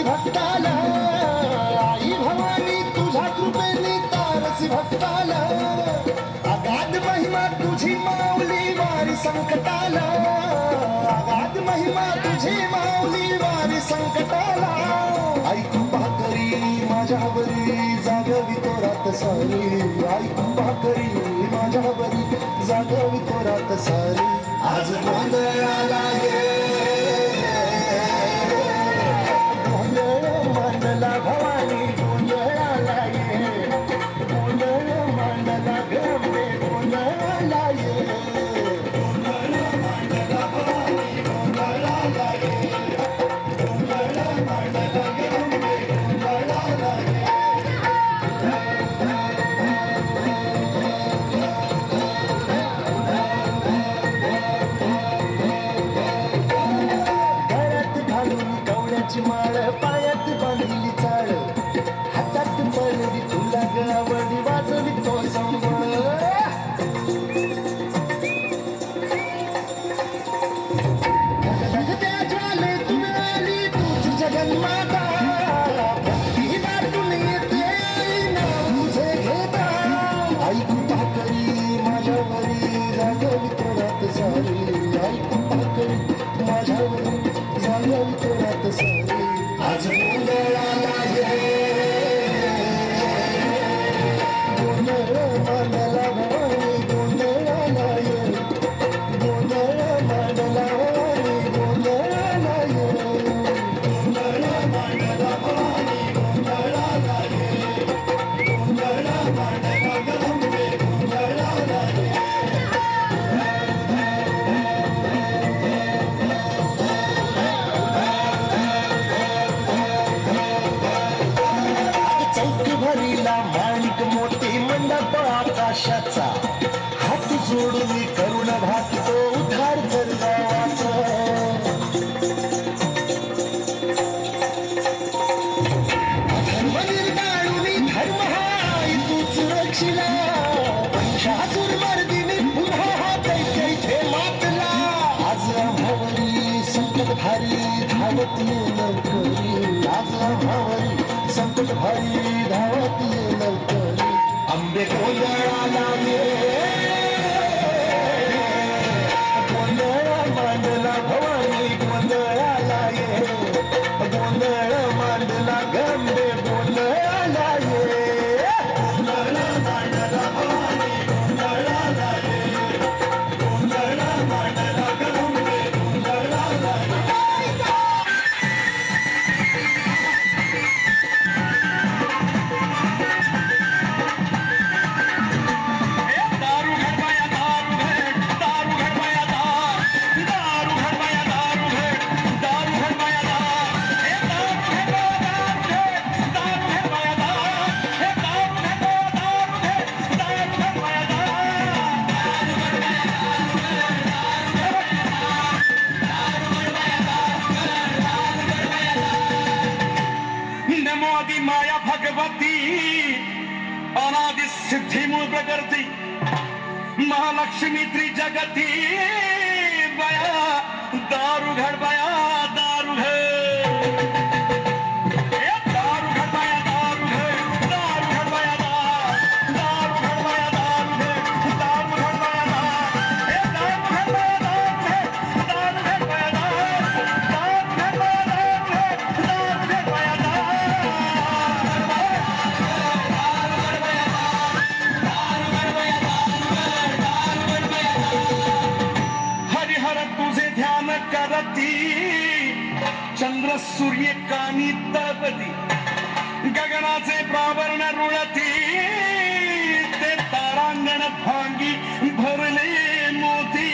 भक्ताला आई भवानी तुझ्या कृपेने तारसी भक्ताला अगाध महिमा तुझी माऊली वारी संकटाला अगाध महिमा तुझी माऊली वारी संकटाला आई कृपा करी माझ्यावरी जागवी तो रात सारी आई कृपा करी माझ्यावरी जागवी तो रात सारी आज गोंधळाला भवानी गोंधळाला ये गोंधळ मांडला गंबे गोंधळाला ये गोंधळ मांडला भवानी गोंधळाला ये गोंधळ मांडला गंबे गोंधळाला ये गळ्यात घालून कवड्याची माळ पायात बांधली चाळ हातात पडली तुला गवडी वाजवी तो संबळ ज्वाले तुला आली तुझी जगन्माता भक्ती दाटून येते नाव तुझे घेता आई कृपा करी माझ्यावरी जागवी तो रात सारी आई कृपा करी माझ्यावरी जागवी तो रात सारी आज गोंधळाला ये गोंधळ मांडला भवानी गोंधळाला ये गोंधळ मांडला भवानी गोंधळाला ये गोंधळ मांडला भवानी गोंधळाला ये गोंधळ मांडला गंबे गोंधळाला ये चौक भरीला माणिक मोठी मंडप आकाशाचा हात जोडून करुण भागतो उद्धार कर गावाचा धर्म निर्दाळून धर्म हाय तूच रक्षिला पंचासुर मर्दिनी पुन्हा हा कैथे मातला आज आम्हावरी संकट भारी धावत ये लवकरी आज आम्हावरी संकट भारी धावत ये लवकरी आंबे गोंधळाला ये गोंधळ मांडला भवानी गोंधळाला ये गोंधळ मांडला गंबे गोंधळाला ये गोंधळ मांडला भवानी गोंधळाला ये गोंधळ मांडला गंबे गोंधळाला ये माया भगवती अनादि सिद्धि मूल प्रकृति महालक्ष्मी त्रिजगती बया दारू घर बया दारू है दारू घर बया दारू है दारू घर बया दारू घर बया दारू है दारू घर बया दारू घर बया दारू है दारू घर बया दारू घर बया दारू है दारू घर बया तुझे ध्यान करती चंद्र सूर्य कानी तपती गगनाचे प्रावरण रुळती ते तारांगण भांगी भरले मोती